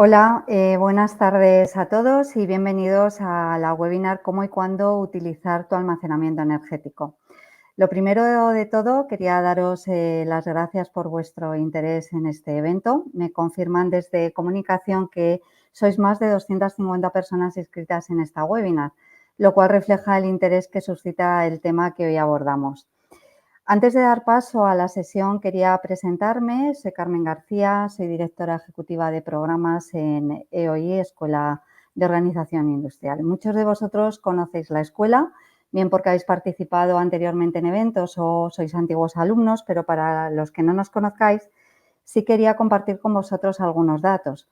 Hola, buenas tardes a todos y bienvenidos a la webinar Cómo y cuándo utilizar tu almacenamiento energético. Lo primero de todo, quería daros las gracias por vuestro interés en este evento. Me confirman desde comunicación que sois más de 250 personas inscritas en esta webinar, lo cual refleja el interés que suscita el tema que hoy abordamos. Antes de dar paso a la sesión, quería presentarme. Soy Carmen García, soy directora ejecutiva de programas en EOI, Escuela de Organización Industrial. Muchos de vosotros conocéis la escuela, bien porque habéis participado anteriormente en eventos o sois antiguos alumnos, pero para los que no nos conozcáis, sí quería compartir con vosotros algunos datos.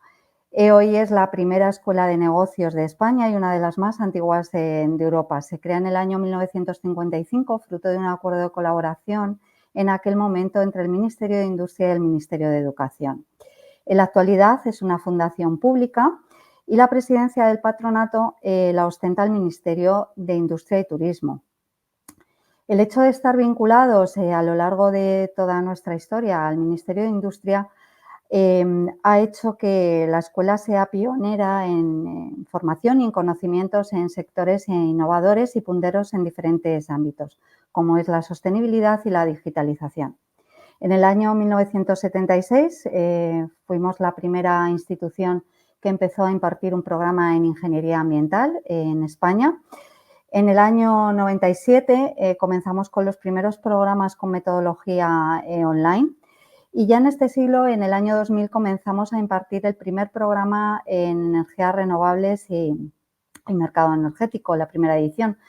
EOI es la primera escuela de negocios de España y una de las más antiguas de Europa. Se crea en el año 1955, fruto de un acuerdo de colaboración en aquel momento entre el Ministerio de Industria y el Ministerio de Educación. En la actualidad es una fundación pública y la presidencia del patronato la ostenta el Ministerio de Industria y Turismo. El hecho de estar vinculados a lo largo de toda nuestra historia al Ministerio de Industria ha hecho que la escuela sea pionera en formación y en conocimientos en sectores innovadores y punteros en diferentes ámbitos, como es la sostenibilidad y la digitalización. En el año 1976 fuimos la primera institución que empezó a impartir un programa en ingeniería ambiental en España. En el año 97 comenzamos con los primeros programas con metodología online. Y ya en este siglo, en el año 2000, comenzamos a impartir el primer programa en energías renovables y mercado energético, la primera edición.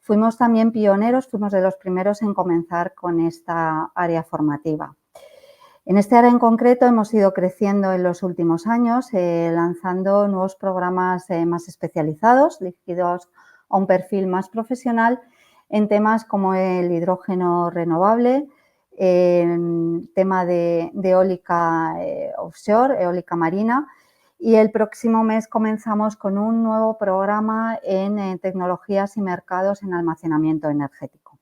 Fuimos también pioneros, fuimos de los primeros en comenzar con esta área formativa. En este área en concreto hemos ido creciendo en los últimos años, lanzando nuevos programas más especializados, dirigidos a un perfil más profesional en temas como el hidrógeno renovable, el tema de eólica offshore, eólica marina, y el próximo mes comenzamos con un nuevo programa en tecnologías y mercados en almacenamiento energético.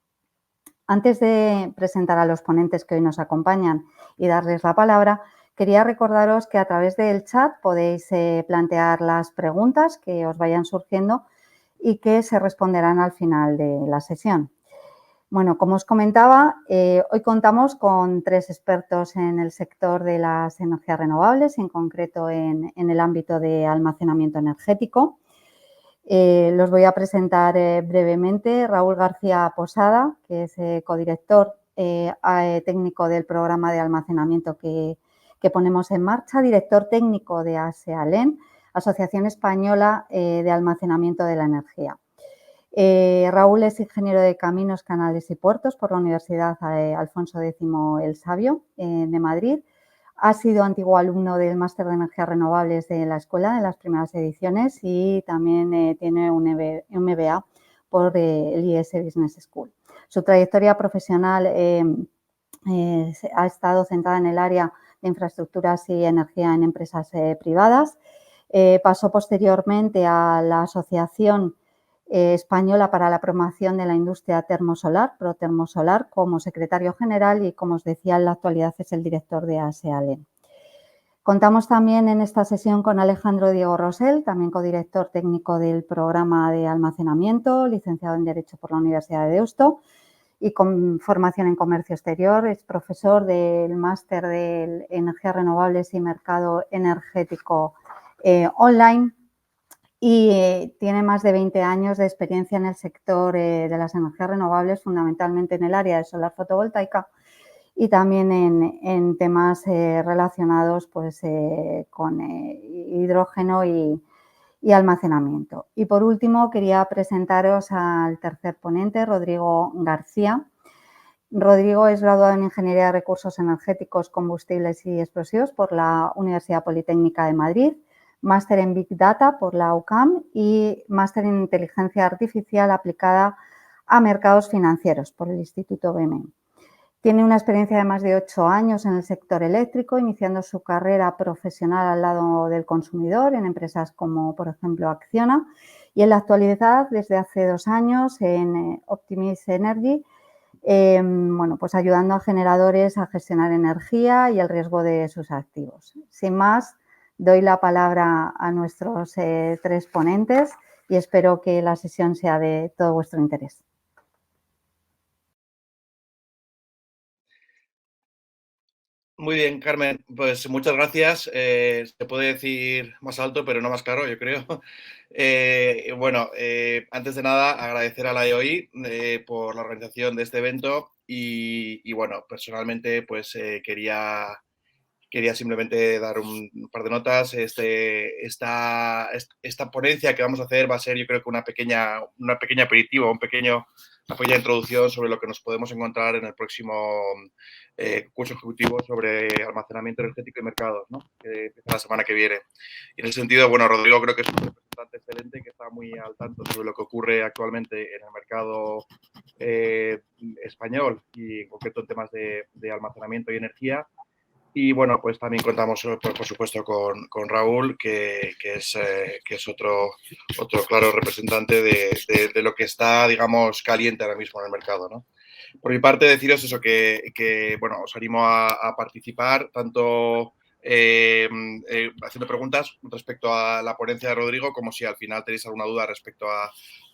Antes de presentar a los ponentes que hoy nos acompañan y darles la palabra, quería recordaros que a través del chat podéis plantear las preguntas que os vayan surgiendo y que se responderán al final de la sesión. Bueno, como os comentaba, hoy contamos con 3 expertos en el sector de las energías renovables, en concreto en el ámbito de almacenamiento energético. Los voy a presentar brevemente. Raúl García Posada, que es codirector técnico del programa de almacenamiento que ponemos en marcha, director técnico de ASEALEN, Asociación Española de Almacenamiento de la Energía. Raúl es ingeniero de Caminos, Canales y Puertos por la Universidad Alfonso X el Sabio de Madrid. Ha sido antiguo alumno del Máster de Energías Renovables de la escuela en las primeras ediciones y también tiene un MBA por el IES Business School. Su trayectoria profesional ha estado centrada en el área de infraestructuras y energía en empresas privadas. Pasó posteriormente a la Asociación Española para la Promoción de la Industria Termosolar, Protermosolar, como secretario general y, como os decía, en la actualidad es el director de ASEALEN. Contamos también en esta sesión con Alejandro Diego Rosell, también codirector técnico del programa de almacenamiento, licenciado en Derecho por la Universidad de Deusto y con formación en comercio exterior. Es profesor del máster de energías renovables y mercado energético online. Y tiene más de 20 años de experiencia en el sector de las energías renovables, fundamentalmente en el área de solar fotovoltaica y también en temas relacionados pues, con hidrógeno y almacenamiento. Y por último, quería presentaros al tercer ponente, Rodrigo García. Rodrigo es graduado en Ingeniería de Recursos Energéticos, Combustibles y Explosivos por la Universidad Politécnica de Madrid, máster en Big Data por la UCAM y máster en Inteligencia Artificial aplicada a mercados financieros por el Instituto BME. Tiene una experiencia de más de 8 años en el sector eléctrico, iniciando su carrera profesional al lado del consumidor en empresas como, por ejemplo, Acciona, y en la actualidad, desde hace 2 años, en Optimis Energy, bueno, pues ayudando a generadores a gestionar energía y el riesgo de sus activos. Sin más, Doy la palabra a nuestros 3 ponentes y espero que la sesión sea de todo vuestro interés. Muy bien, Carmen, pues muchas gracias. Se puede decir más alto, pero no más claro, yo creo. Antes de nada, agradecer a la EOI por la organización de este evento y bueno, personalmente pues quería simplemente dar un par de notas. Esta ponencia que vamos a hacer va a ser, yo creo que una pequeña aperitivo, una pequeña introducción sobre lo que nos podemos encontrar en el próximo curso ejecutivo sobre almacenamiento energético y mercados, ¿no? Que empieza la semana que viene. Y en ese sentido, bueno, Rodrigo creo que es un representante excelente que está muy al tanto sobre lo que ocurre actualmente en el mercado español y en concreto en temas de almacenamiento y energía. Y bueno, pues también contamos, por supuesto, con Raúl, que es otro claro representante de lo que está, digamos, caliente ahora mismo en el mercado, ¿no? Por mi parte, deciros eso, bueno, os animo a participar, tanto haciendo preguntas respecto a la ponencia de Rodrigo, como si al final tenéis alguna duda respecto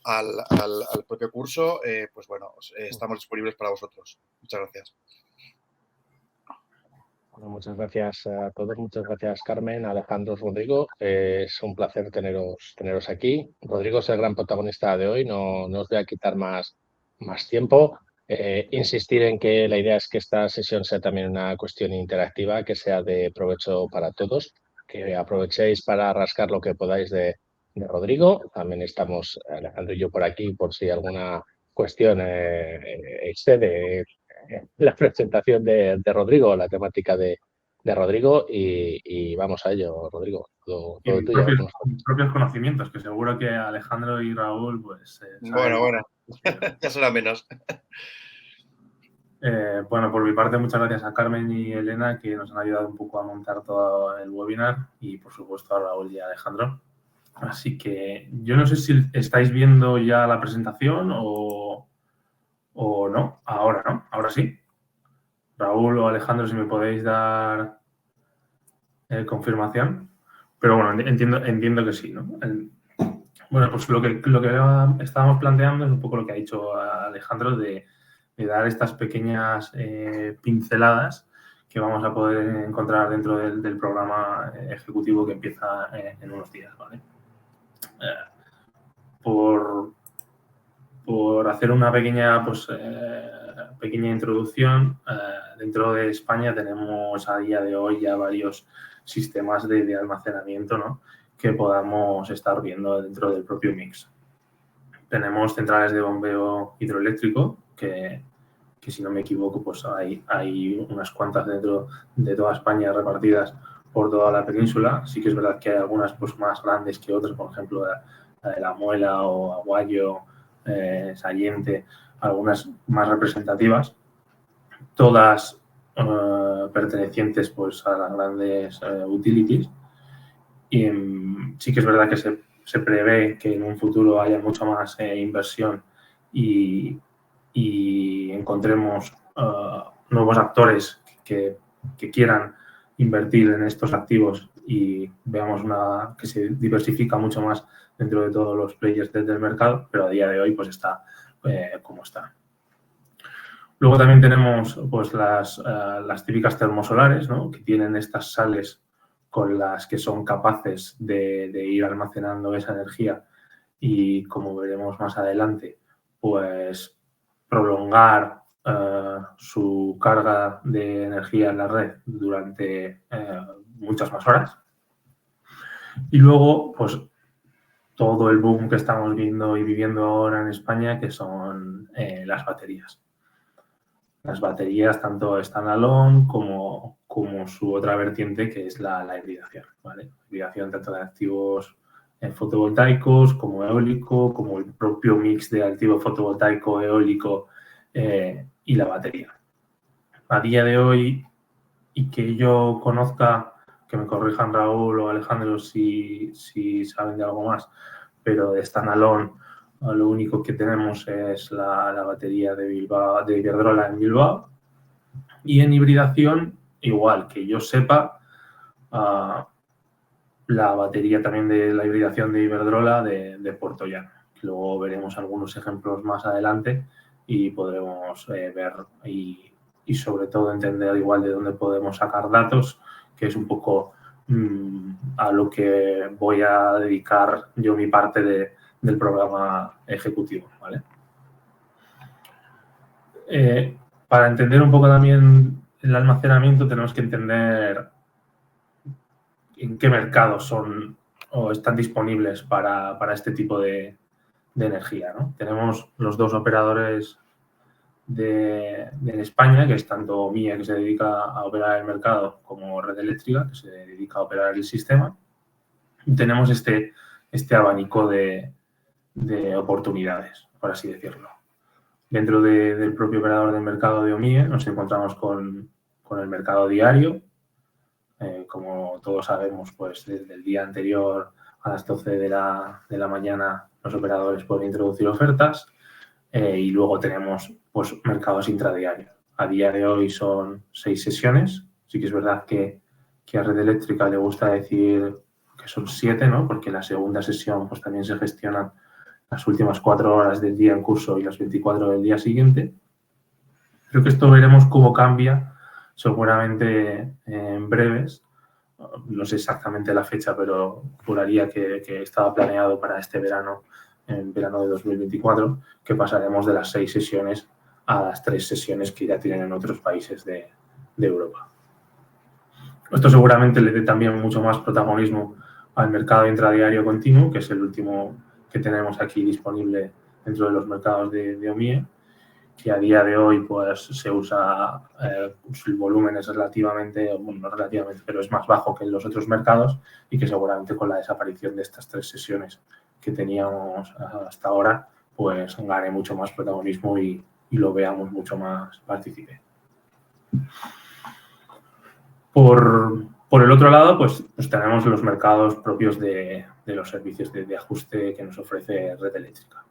al propio curso, pues bueno, estamos disponibles para vosotros. Muchas gracias. Bueno, muchas gracias a todos, muchas gracias Carmen, Alejandro, Rodrigo. Es un placer teneros aquí. Rodrigo es el gran protagonista de hoy, no os voy a quitar más tiempo. Insistir en que la idea es que esta sesión sea también una cuestión interactiva, que sea de provecho para todos, que aprovechéis para rascar lo que podáis de Rodrigo. También estamos Alejandro y yo por aquí por si alguna cuestión excede la presentación de Rodrigo, la temática de Rodrigo y vamos a ello, Rodrigo. Todo y tuyo. mis propios conocimientos, que seguro que Alejandro y Raúl pues bueno, ya será menos. Bueno, por mi parte, muchas gracias a Carmen y Elena que nos han ayudado un poco a montar todo el webinar y por supuesto a Raúl y a Alejandro. Así que yo no sé si estáis viendo ya la presentación o no. Ahora, ¿no? Ahora sí. Raúl o Alejandro, si me podéis dar confirmación. Pero bueno, entiendo que sí, ¿no? Bueno, pues lo que estábamos planteando es un poco lo que ha dicho Alejandro de dar estas pequeñas pinceladas que vamos a poder encontrar dentro del programa ejecutivo que empieza en unos días, ¿vale? Por hacer una pequeña introducción, dentro de España tenemos a día de hoy ya varios sistemas de almacenamiento, ¿no?, que podamos estar viendo dentro del propio mix. Tenemos centrales de bombeo hidroeléctrico que si no me equivoco, pues hay unas cuantas dentro de toda España repartidas por toda la península. Sí que es verdad que hay algunas pues más grandes que otras, por ejemplo, la de La Muela o Aguayo, Sallente, algunas más representativas, todas pertenecientes pues a las grandes utilities. Y sí que es verdad que se prevé que en un futuro haya mucha más inversión y encontremos nuevos actores que quieran invertir en estos activos y veamos que se diversifica mucho más dentro de todos los players del mercado, pero a día de hoy pues está como está. Luego también tenemos pues las típicas termosolares, ¿no?, que tienen estas sales con las que son capaces de ir almacenando esa energía y, como veremos más adelante, pues prolongar su carga de energía en la red durante muchas más horas. Y luego, pues todo el boom que estamos viendo y viviendo ahora en España, que son las baterías. Las baterías, tanto standalone como su otra vertiente, que es la hibridación, ¿vale? Hibridación tanto de activos fotovoltaicos como eólico, como el propio mix de activo fotovoltaico, eólico y la batería. A día de hoy, y que yo conozca, que me corrijan Raúl o Alejandro si saben de algo más, pero de standalone lo único que tenemos es la batería de Iberdrola en Bilbao. Y en hibridación, igual que yo sepa, la batería también de la hibridación de Iberdrola de Puerto Llano. Luego veremos algunos ejemplos más adelante y podremos ver y sobre todo entender igual de dónde podemos sacar datos, que es un poco a lo que voy a dedicar yo mi parte del programa ejecutivo, ¿vale? Para entender un poco también el almacenamiento tenemos que entender en qué mercados son o están disponibles para este tipo de energía, ¿no? Tenemos los dos operadores en España, que es tanto MIE, que se dedica a operar el mercado, como Red Eléctrica, que se dedica a operar el sistema. Y tenemos este abanico de oportunidades, por así decirlo. Dentro del propio operador del mercado de OMIE nos encontramos con el mercado diario. Como todos sabemos, pues desde el día anterior a las 12 de la mañana los operadores pueden introducir ofertas y luego tenemos pues mercados intradiarios. A día de hoy son 6 sesiones. Sí que es verdad que a Red Eléctrica le gusta decir que son 7, ¿no? Porque la segunda sesión pues también se gestionan las últimas 4 horas del día en curso y las 24 del día siguiente. Creo que esto veremos cómo cambia seguramente en breves. No sé exactamente la fecha, pero juraría que estaba planeado para este verano, en verano de 2024, que pasaremos de las 6 sesiones a las 3 sesiones que ya tienen en otros países de Europa. Esto seguramente le dé también mucho más protagonismo al mercado intradiario continuo, que es el último que tenemos aquí disponible dentro de los mercados de OMIE, que a día de hoy pues se usa, el volumen es relativamente, bueno, no relativamente, pero es más bajo que en los otros mercados y que seguramente con la desaparición de estas 3 sesiones que teníamos hasta ahora, pues gane mucho más protagonismo y lo veamos mucho más partícipe. Por el otro lado, pues tenemos los mercados propios de los servicios de ajuste que nos ofrece Red Eléctrica.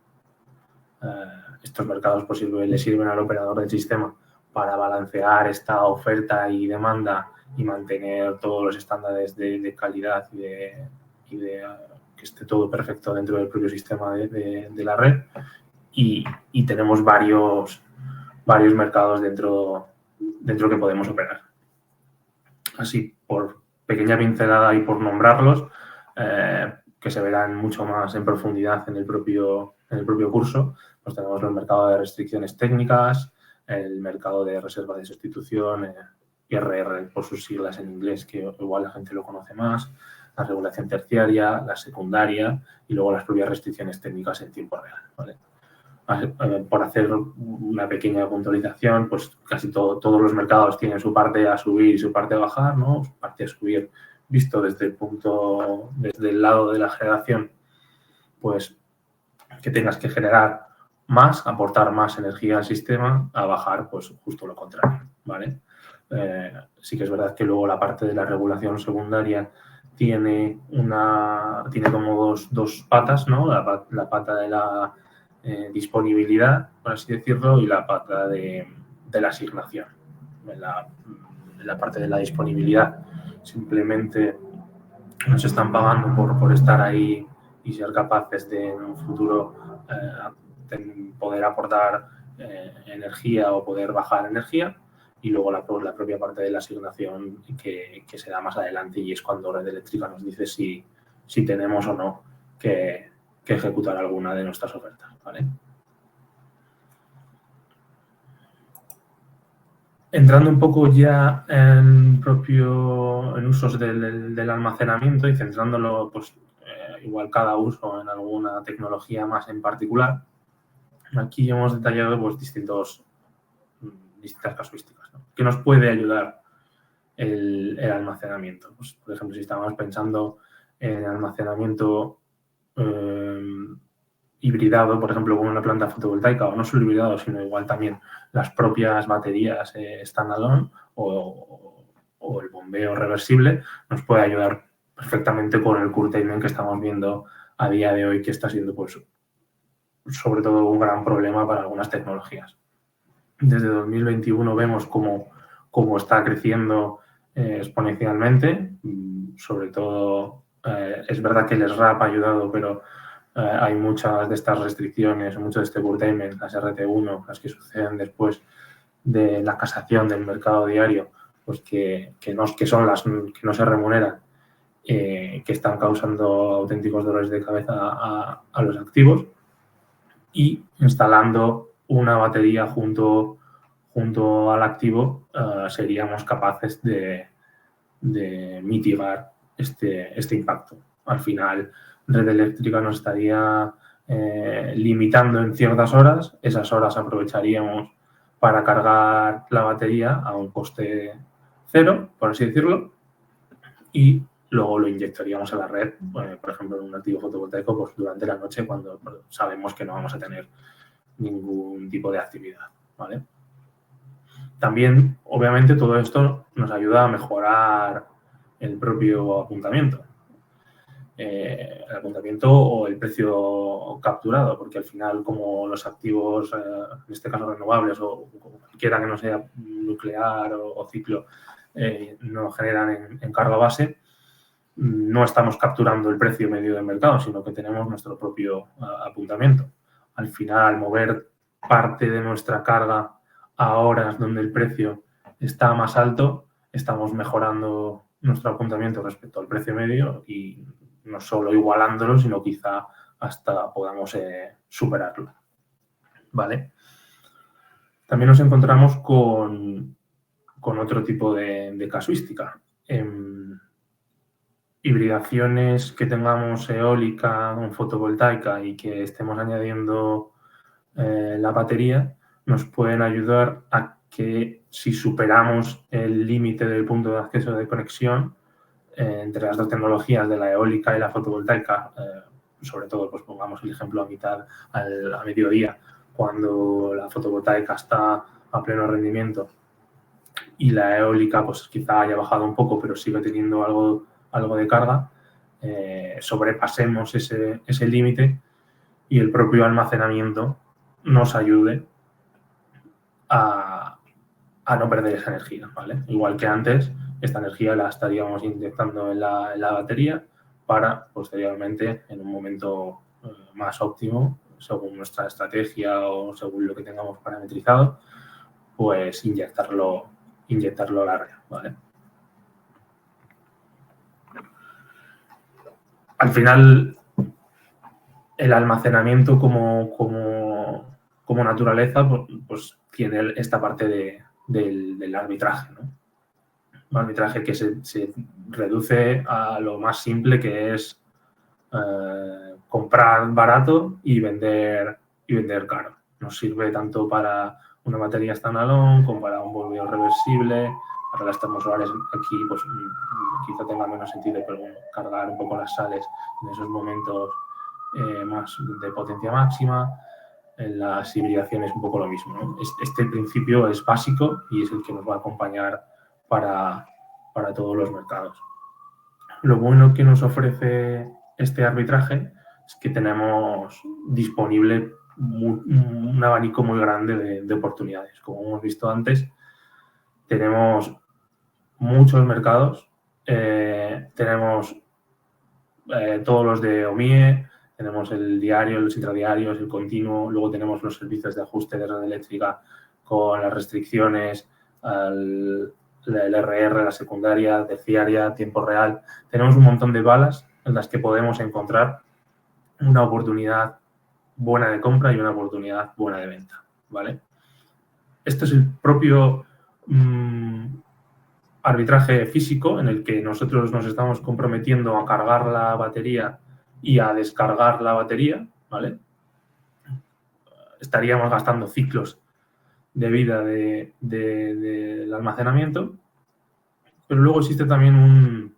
Estos mercados pues le sirven al operador del sistema para balancear esta oferta y demanda y mantener todos los estándares de calidad y de que esté todo perfecto dentro del propio sistema de la red. Y tenemos varios mercados dentro que podemos operar. Así, por pequeña pincelada y por nombrarlos, que se verán mucho más en profundidad en el propio curso, pues tenemos el mercado de restricciones técnicas, el mercado de reserva de sustitución, IRR por sus siglas en inglés, que igual la gente lo conoce más, la regulación terciaria, la secundaria y luego las propias restricciones técnicas en tiempo real, ¿vale? Por hacer una pequeña puntualización, pues casi todos los mercados tienen su parte a subir y su parte a bajar, ¿no? Su parte a subir visto desde el lado de la generación, pues que tengas que generar más, aportar más energía al sistema, a bajar, pues justo lo contrario, ¿vale? Sí que es verdad que luego la parte de la regulación secundaria tiene como dos patas, ¿no? La pata de la disponibilidad, por así decirlo, y la pata de la asignación. En la parte de la disponibilidad simplemente nos están pagando por estar ahí y ser capaces de en un futuro poder aportar energía o poder bajar energía, y luego la propia parte de la asignación que se da más adelante, y es cuando Red Eléctrica nos dice si tenemos o no que ejecutar alguna de nuestras ofertas, ¿vale? Entrando un poco ya en usos del almacenamiento y centrándolo, pues igual cada uso en alguna tecnología más en particular, aquí hemos detallado pues distintas casuísticas, ¿no? ¿Qué nos puede ayudar el almacenamiento? Pues, por ejemplo, si estamos pensando en almacenamiento hibridado, por ejemplo, con una planta fotovoltaica, o no solo hibridado, sino igual también las propias baterías standalone o el bombeo reversible, nos puede ayudar perfectamente con el curtailment que estamos viendo a día de hoy, que está siendo, pues, sobre todo un gran problema para algunas tecnologías. Desde 2021 vemos cómo está creciendo exponencialmente, sobre todo Es verdad que el SRAP ha ayudado, pero hay muchas de estas restricciones, mucho de este curtailment, las RT1, las que suceden después de la casación del mercado diario, pues que son las que no se remuneran, que están causando auténticos dolores de cabeza a los activos, y instalando una batería junto al activo seríamos capaces de mitigar este impacto. Al final, Red Eléctrica nos estaría limitando en ciertas horas, esas horas aprovecharíamos para cargar la batería a un coste cero, por así decirlo, y luego lo inyectaríamos a la red, por ejemplo, en un activo fotovoltaico, pues durante la noche, cuando sabemos que no vamos a tener ningún tipo de actividad, ¿vale? También, obviamente, todo esto nos ayuda a mejorar el propio apuntamiento. El apuntamiento o el precio capturado, porque al final, como los activos, en este caso renovables o cualquiera que no sea nuclear o ciclo, no generan en carga base, no estamos capturando el precio medio del mercado, sino que tenemos nuestro propio apuntamiento. Al final, mover parte de nuestra carga a horas donde el precio está más alto, estamos mejorando nuestro apuntamiento respecto al precio medio y no solo igualándolo, sino quizá hasta podamos superarlo. ¿Vale? También nos encontramos con otro tipo de casuística. Hibridaciones que tengamos eólica con fotovoltaica y que estemos añadiendo la batería nos pueden ayudar a que, si superamos el límite del punto de acceso de conexión entre las dos tecnologías de la eólica y la fotovoltaica, sobre todo, pues pongamos el ejemplo a mediodía, cuando la fotovoltaica está a pleno rendimiento y la eólica pues quizá haya bajado un poco, pero sigue teniendo algo de carga, sobrepasemos ese límite y el propio almacenamiento nos ayude a no perder esa energía, ¿vale? Igual que antes, esta energía la estaríamos inyectando en la batería para, posteriormente, en un momento más óptimo, según nuestra estrategia o según lo que tengamos parametrizado, pues inyectarlo a la red, ¿vale? Al final, el almacenamiento como naturaleza, pues tiene esta parte del arbitraje, ¿no? Un arbitraje que se reduce a lo más simple, que es comprar barato y vender caro. Nos sirve tanto para una batería standalone como para un bombeo reversible. Para las termosolares aquí pues quizá tenga menos sentido, pero bueno, cargar un poco las sales en esos momentos más de potencia máxima. En las hibridaciones un poco lo mismo, ¿no? Este principio es básico y es el que nos va a acompañar para todos los mercados. Lo bueno que nos ofrece este arbitraje es que tenemos disponible un abanico muy grande de oportunidades. Como hemos visto antes, tenemos muchos mercados, tenemos todos los de OMIE, tenemos el diario, los intradiarios, el continuo, luego tenemos los servicios de ajuste de red eléctrica con las restricciones, el RR, la secundaria, terciaria, tiempo real. Tenemos un montón de balas en las que podemos encontrar una oportunidad buena de compra y una oportunidad buena de venta, ¿vale? Esto es el propio arbitraje físico en el que nosotros nos estamos comprometiendo a cargar la batería y a descargar la batería, ¿vale? Estaríamos gastando ciclos de vida del almacenamiento, pero luego existe también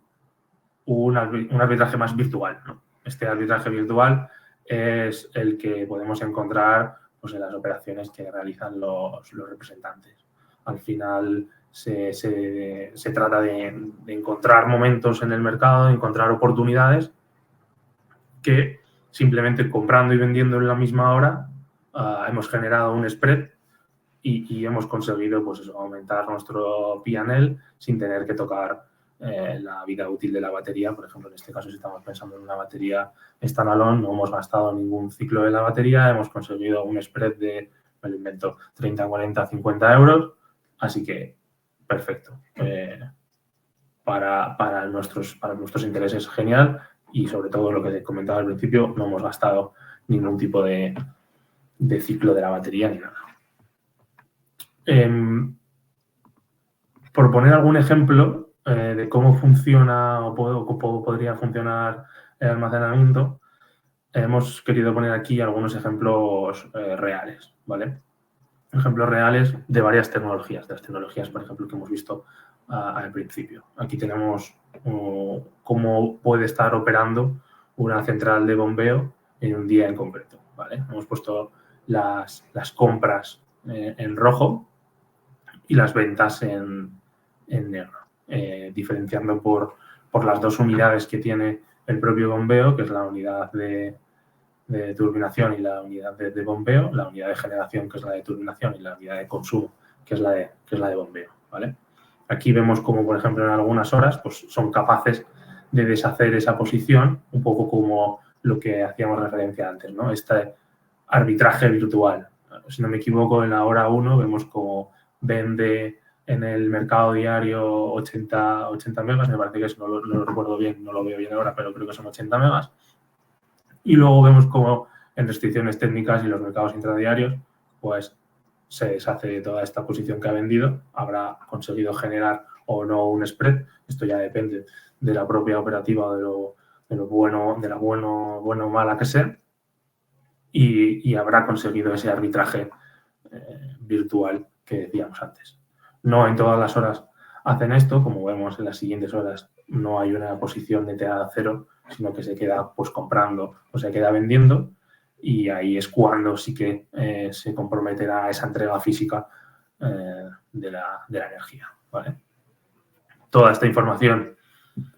un arbitraje más virtual, ¿no? Este arbitraje virtual es el que podemos encontrar pues, en las operaciones que realizan los representantes. Al final se trata de encontrar momentos en el mercado, de encontrar oportunidades que simplemente comprando y vendiendo en la misma hora hemos generado un spread y hemos conseguido pues eso, aumentar nuestro P&L sin tener que tocar la vida útil de la batería. Por ejemplo, en este caso, si estamos pensando en una batería standalone, no hemos gastado ningún ciclo de la batería, hemos conseguido un spread de, me lo invento, 30, 40, 50 euros, así que perfecto. Para nuestros intereses, genial, y sobre todo lo que te comentaba al principio, no hemos gastado ningún tipo de ciclo de la batería ni nada. Por poner algún ejemplo de cómo funciona o podría funcionar el almacenamiento, hemos querido poner aquí algunos ejemplos reales, ¿vale? Ejemplos reales de varias tecnologías, de las tecnologías, por ejemplo, que hemos visto al principio. Aquí tenemos cómo puede estar operando una central de bombeo en un día en concreto, ¿vale? Hemos puesto las compras en rojo y las ventas en negro, diferenciando por las dos unidades que tiene el propio bombeo, que es la unidad de turbinación y la unidad de bombeo, la unidad de generación, que es la de turbinación, y la unidad de consumo, que es la de bombeo, ¿vale? Aquí vemos como, por ejemplo, en algunas horas pues, son capaces de deshacer esa posición, un poco como lo que hacíamos referencia antes, ¿no? Este arbitraje virtual. Si no me equivoco, en la hora 1 vemos como vende en el mercado diario 80 megas, me parece que eso, no lo recuerdo bien, no lo veo bien ahora, pero creo que son 80 megas. Y luego vemos como en restricciones técnicas y los mercados intradiarios, pues se deshace de toda esta posición que ha vendido, habrá conseguido generar o no un spread, esto ya depende de la propia operativa, de lo bueno, de la bueno o mala que sea, y habrá conseguido ese arbitraje virtual que decíamos antes. No en todas las horas hacen esto, como vemos en las siguientes horas no hay una posición neteada a cero, sino que se queda pues comprando o se queda vendiendo, y ahí es cuando sí que se comprometerá esa entrega física de la energía, ¿vale? Toda esta información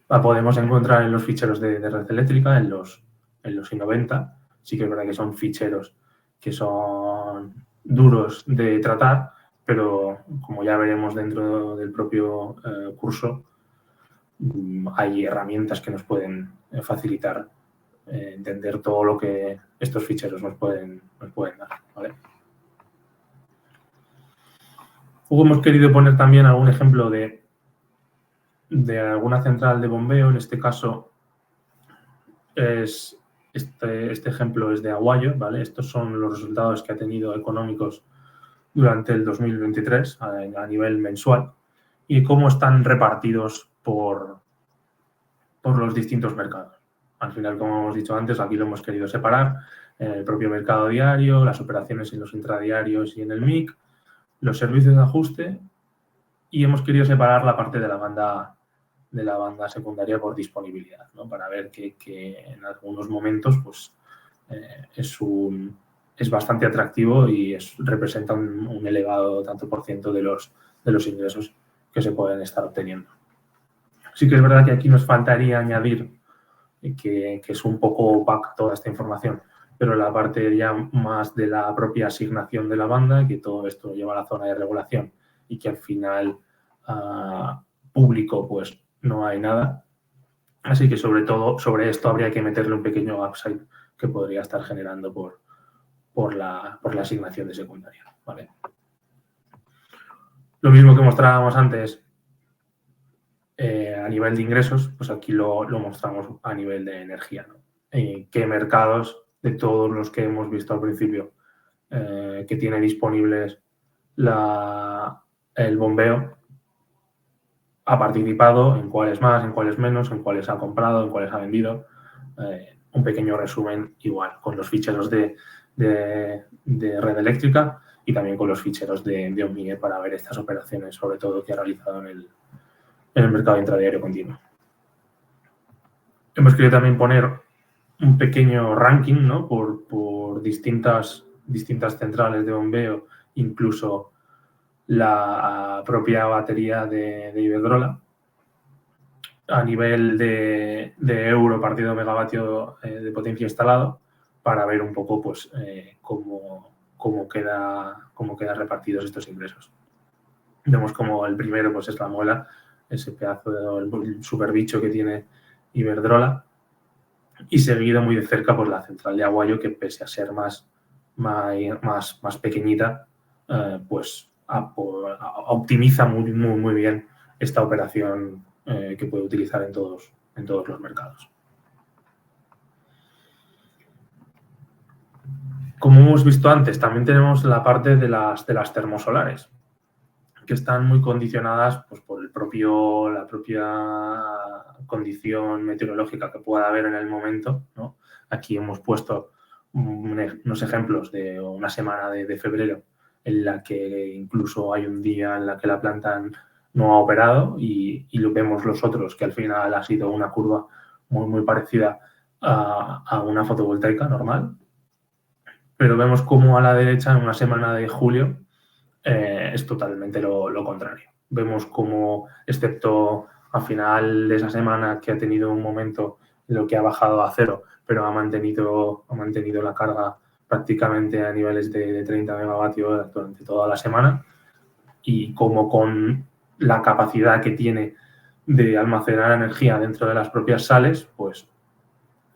la podemos encontrar en los ficheros de red eléctrica, en los i90. Sí que es verdad que son ficheros que son duros de tratar, pero como ya veremos dentro del propio curso, hay herramientas que nos pueden facilitar entender todo lo que estos ficheros nos pueden dar, ¿vale? Luego hemos querido poner también algún ejemplo de alguna central de bombeo. En este caso, este ejemplo es de Aguayo, ¿vale? Estos son los resultados que ha tenido económicos durante el 2023 a nivel mensual y cómo están repartidos por los distintos mercados. Al final, como hemos dicho antes, aquí lo hemos querido separar en el propio mercado diario, las operaciones en los intradiarios y en el MIC, los servicios de ajuste, y hemos querido separar la parte de la banda secundaria por disponibilidad, ¿no? Para ver que en algunos momentos pues, es bastante atractivo y representa un elevado tanto por ciento de los ingresos que se pueden estar obteniendo. Sí que es verdad que aquí nos faltaría añadir que es un poco opaca toda esta información, pero la parte ya más de la propia asignación de la banda, que todo esto lo lleva a la zona de regulación y que al final público pues no hay nada. Así que sobre todo sobre esto habría que meterle un pequeño upside que podría estar generando por la asignación de secundaria, ¿vale? Lo mismo que mostrábamos antes a nivel de ingresos, pues aquí lo mostramos a nivel de energía, ¿no? ¿Qué mercados de todos los que hemos visto al principio que tiene disponibles el bombeo ha participado, en cuáles más, en cuáles menos, en cuáles ha comprado, en cuáles ha vendido? Un pequeño resumen igual con los ficheros de red eléctrica y también con los ficheros de Omnier para ver estas operaciones, sobre todo que ha realizado en el mercado intradiario continuo. Hemos querido también poner un pequeño ranking, ¿no? por distintas centrales de bombeo, incluso la propia batería de Iberdrola, a nivel de euro partido megavatio de potencia instalado, para ver un poco pues, cómo quedan repartidos estos ingresos. Vemos como el primero pues, es la muela, ese pedazo el super bicho que tiene Iberdrola, y seguido muy de cerca pues la central de Aguayo, que pese a ser más pequeñita, pues optimiza muy bien esta operación que puede utilizar en todos los mercados. Como hemos visto antes, también tenemos la parte de las termosolares, que están muy condicionadas pues, por la propia condición meteorológica que pueda haber en el momento, ¿no? Aquí hemos puesto unos ejemplos de una semana de febrero en la que incluso hay un día en la que la planta no ha operado y lo vemos los otros, que al final ha sido una curva muy parecida a una fotovoltaica normal. Pero vemos como a la derecha, en una semana de julio, es totalmente lo contrario. Vemos como, excepto a final de esa semana, que ha tenido un momento en lo que ha bajado a cero, pero ha mantenido la carga prácticamente a niveles de 30 megavatios durante toda la semana, y como con la capacidad que tiene de almacenar energía dentro de las propias sales, pues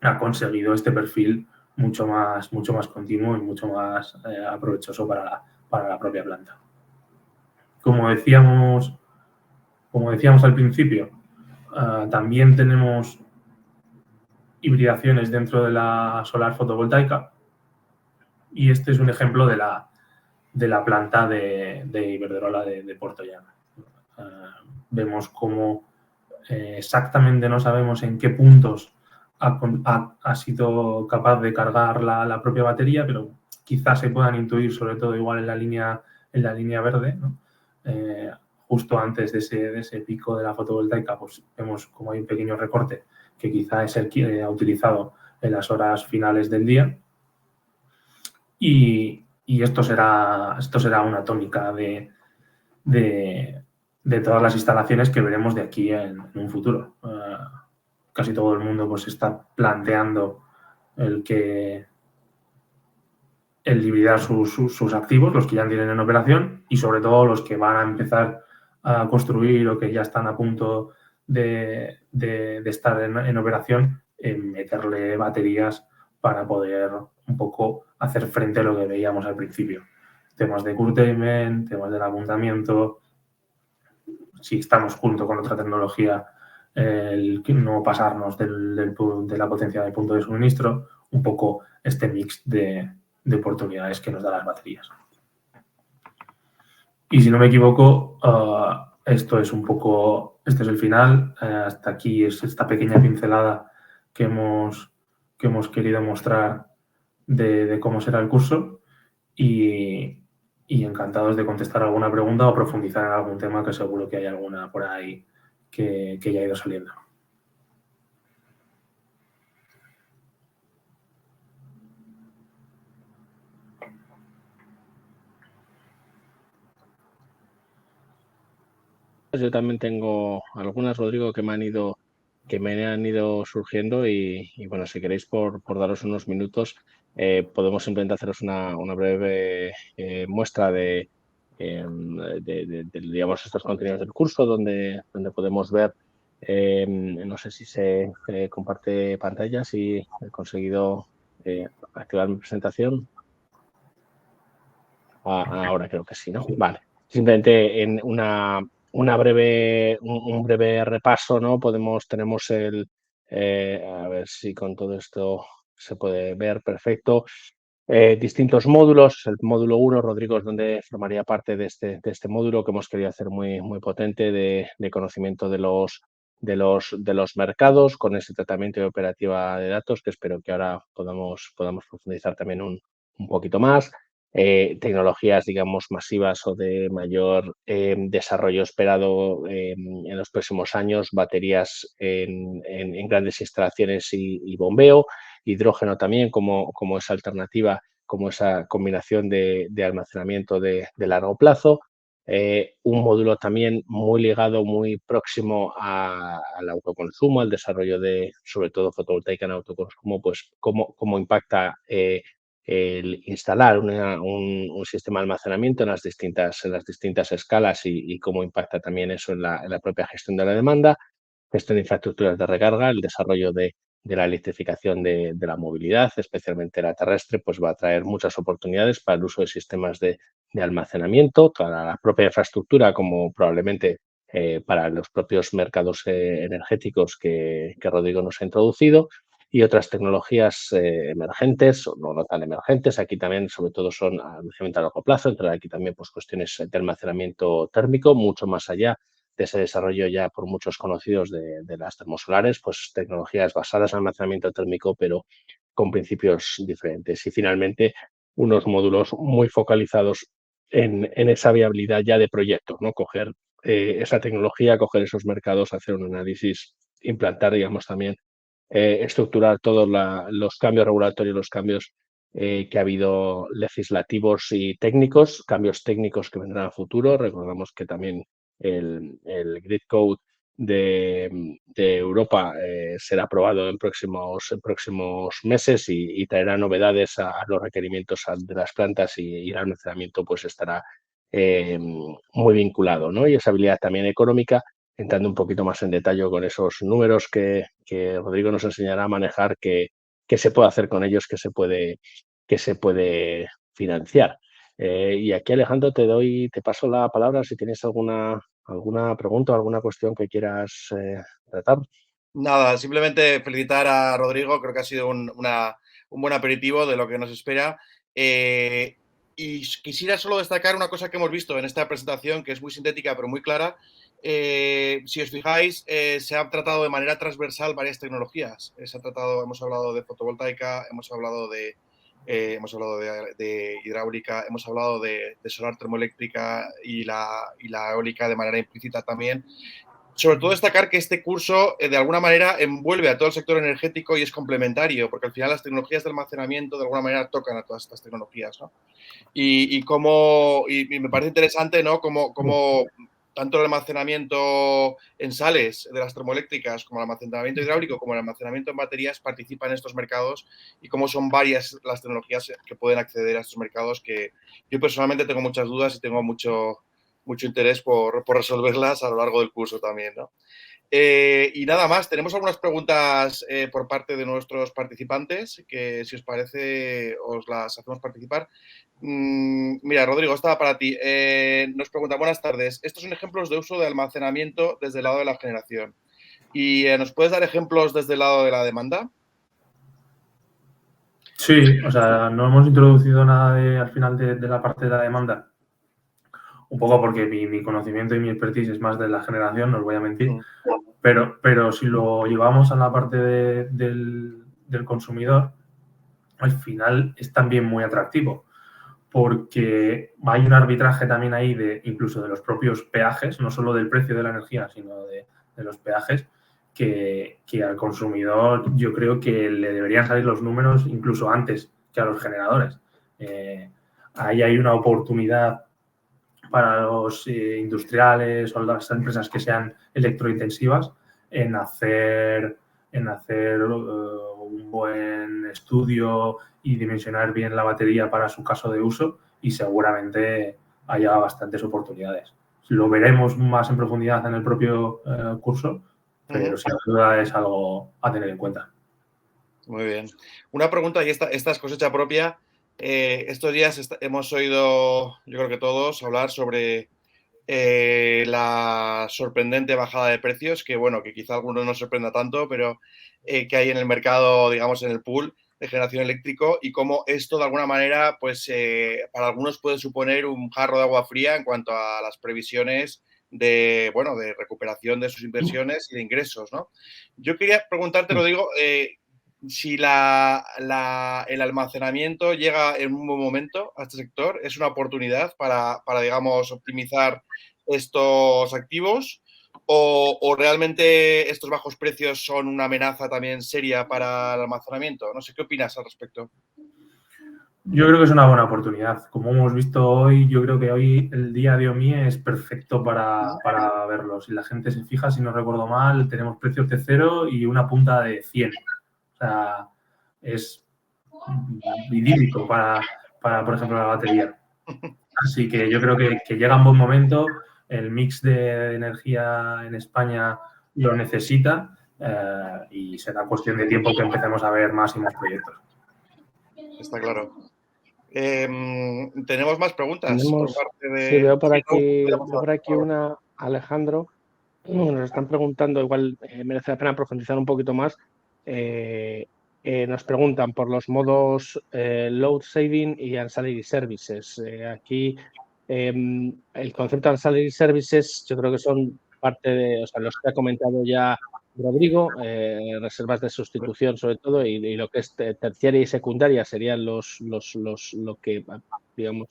ha conseguido este perfil mucho más continuo y mucho más aprovechoso para la propia planta. Como decíamos al principio, también tenemos hibridaciones dentro de la solar fotovoltaica, y este es un ejemplo de la planta de Iberdrola de Puertollano. Vemos cómo exactamente no sabemos en qué puntos ha sido capaz de cargar la propia batería, pero quizás se puedan intuir, sobre todo igual en la línea verde, ¿no? Justo antes de ese pico de la fotovoltaica, pues vemos como hay un pequeño recorte que quizá es el que ha utilizado en las horas finales del día, y esto será una tónica de todas las instalaciones que veremos de aquí en un futuro. Casi todo el mundo pues está planteando el hibridar sus activos, los que ya tienen en operación, y sobre todo los que van a empezar a construir o que ya están a punto de estar en operación, en meterle baterías para poder un poco hacer frente a lo que veíamos al principio. Temas de curtailment, temas del apuntamiento. Si estamos junto con otra tecnología, el no pasarnos de la potencia del punto de suministro, un poco este mix de oportunidades que nos dan las baterías. Y si no me equivoco, este es el final. Hasta aquí es esta pequeña pincelada que hemos querido mostrar de cómo será el curso, y encantados de contestar alguna pregunta o profundizar en algún tema, que seguro que hay alguna por ahí que ya ha ido saliendo. Yo también tengo algunas, Rodrigo, que me han ido surgiendo, y bueno, si queréis, por daros unos minutos, podemos simplemente haceros una breve muestra de digamos, estos contenidos del curso, donde podemos ver, no sé si se comparte pantalla, si he conseguido activar mi presentación. Ahora creo que sí, ¿no? Vale. Simplemente en un breve repaso, ¿no? Tenemos a ver si con todo esto se puede ver perfecto. Distintos módulos. El módulo 1, Rodrigo, es donde formaría parte de este módulo, que hemos querido hacer muy potente, de conocimiento de los mercados, con ese tratamiento de operativa de datos, que espero que ahora podamos profundizar también un poquito más. Tecnologías, digamos, masivas o de mayor desarrollo esperado en los próximos años, baterías en grandes instalaciones y bombeo, hidrógeno también como esa alternativa, como esa combinación de almacenamiento de largo plazo. Un módulo también muy ligado, muy próximo al autoconsumo, al desarrollo de, sobre todo, fotovoltaica en autoconsumo, pues cómo impacta el instalar un sistema de almacenamiento en las distintas escalas y cómo impacta también eso en la propia gestión de la demanda, gestión de infraestructuras de recarga, el desarrollo de la electrificación de la movilidad, especialmente la terrestre, pues va a traer muchas oportunidades para el uso de sistemas de almacenamiento, para la propia infraestructura, como probablemente para los propios mercados energéticos que Rodrigo nos ha introducido, y otras tecnologías emergentes o no tan emergentes. Aquí también, sobre todo, son almacenamiento a largo plazo, entre aquí también pues, cuestiones de almacenamiento térmico, mucho más allá de ese desarrollo ya por muchos conocidos de las termosolares, pues tecnologías basadas en almacenamiento térmico, pero con principios diferentes. Y finalmente, unos módulos muy focalizados en esa viabilidad ya de proyectos, ¿no? Coger esa tecnología, coger esos mercados, hacer un análisis, implantar, digamos, también estructurar todos los cambios regulatorios, los cambios que ha habido legislativos y técnicos, cambios técnicos que vendrán a futuro. Recordamos que también el Grid Code de Europa será aprobado en próximos meses y traerá novedades a los requerimientos de las plantas y el almacenamiento pues estará muy vinculado, ¿no? Y esa habilidad también económica, entrando un poquito más en detalle con esos números que Rodrigo nos enseñará a manejar, qué se puede hacer con ellos, qué se puede financiar. Y aquí, Alejandro, te paso la palabra si tienes alguna pregunta o alguna cuestión que quieras tratar. Nada, simplemente felicitar a Rodrigo, creo que ha sido un buen aperitivo de lo que nos espera. Y quisiera solo destacar una cosa que hemos visto en esta presentación, que es muy sintética pero muy clara. Si os fijáis, se ha tratado de manera transversal varias tecnologías. Hemos hablado de fotovoltaica, hemos hablado de hidráulica, hemos hablado de solar termoeléctrica y la eólica de manera implícita también. Sobre todo destacar que este curso de alguna manera envuelve a todo el sector energético y es complementario, porque al final las tecnologías de almacenamiento de alguna manera tocan a todas estas tecnologías, ¿no? Y me parece interesante, ¿no? Como tanto el almacenamiento en sales de las termoeléctricas como el almacenamiento hidráulico como el almacenamiento en baterías participan en estos mercados y cómo son varias las tecnologías que pueden acceder a estos mercados, que yo personalmente tengo muchas dudas y tengo mucho interés por resolverlas a lo largo del curso también, ¿no? Y nada más, tenemos algunas preguntas por parte de nuestros participantes que, si os parece, os las hacemos participar. Mira, Rodrigo, estaba para ti. Nos pregunta, buenas tardes. Estos son ejemplos de uso de almacenamiento desde el lado de la generación. ¿Y nos puedes dar ejemplos desde el lado de la demanda? Sí, o sea, no hemos introducido nada al final de la parte de la demanda. Un poco porque mi conocimiento y mi expertise es más de la generación, no os voy a mentir. Pero si lo llevamos a la parte del consumidor, al final es también muy atractivo, porque hay un arbitraje también ahí incluso de los propios peajes, no solo del precio de la energía, sino de los peajes, que al consumidor yo creo que le deberían salir los números incluso antes que a los generadores. Ahí hay una oportunidad para los industriales o las empresas que sean electrointensivas en hacer un buen estudio y dimensionar bien la batería para su caso de uso, y seguramente haya bastantes oportunidades. Lo veremos más en profundidad en el propio curso, pero sin duda es algo a tener en cuenta. Muy bien. Una pregunta, y esta es cosecha propia. Estos días hemos oído, yo creo que todos, hablar sobre la sorprendente bajada de precios, que bueno, que quizá a algunos no sorprenda tanto, pero que hay en el mercado, digamos, en el pool de generación eléctrico, y cómo esto de alguna manera, pues para algunos puede suponer un jarro de agua fría en cuanto a las previsiones de recuperación de sus inversiones y de ingresos, ¿no? Yo quería preguntarte, Rodrigo, si el almacenamiento llega en un buen momento a este sector, ¿es una oportunidad para digamos, optimizar estos activos? ¿O realmente estos bajos precios son una amenaza también seria para el almacenamiento? No sé, ¿qué opinas al respecto? Yo creo que es una buena oportunidad. Como hemos visto hoy, yo creo que hoy el día de OMIE es perfecto para verlo. Si la gente se fija, si no recuerdo mal, tenemos precios de 0 y una punta de 100. O sea, es idílico para, por ejemplo, la batería. Así que yo creo que llega un buen momento, el mix de energía en España lo necesita y será cuestión de tiempo que empecemos a ver más y más proyectos. Está claro. ¿Tenemos más preguntas? Por parte de... Sí, veo por aquí una, Alejandro. Nos están preguntando, igual merece la pena profundizar un poquito más. Nos preguntan por los modos Load Saving y Ancillary Services. Aquí el concepto de Ancillary Services yo creo que son parte de, o sea, los que ha comentado ya Rodrigo, reservas de sustitución sobre todo, y lo que es terciaria y secundaria serían lo que, digamos,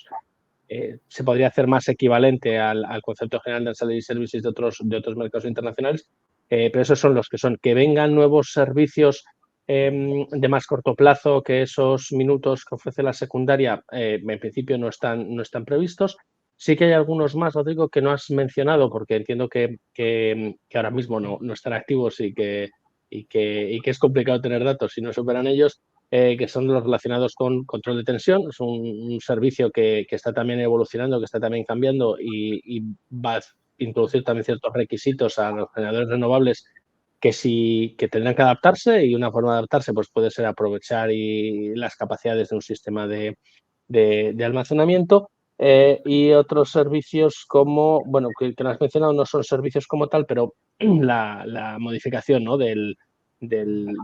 se podría hacer más equivalente al concepto general de Ancillary Services de otros mercados internacionales, pero esos son los que son, que vengan nuevos servicios de más corto plazo, que esos minutos que ofrece la secundaria en principio no están previstos. Sí que hay algunos más, Rodrigo, que no has mencionado, porque entiendo que ahora mismo no están activos y que es complicado tener datos si no se operan ellos, que son los relacionados con control de tensión. Es un servicio que está también evolucionando, que está también cambiando y va a introducir también ciertos requisitos a los generadores renovables que tendrán que adaptarse, y una forma de adaptarse pues puede ser aprovechar las capacidades de un sistema de almacenamiento. Y otros servicios como, bueno, que no has mencionado, no son servicios como tal, pero la modificación, ¿no?, de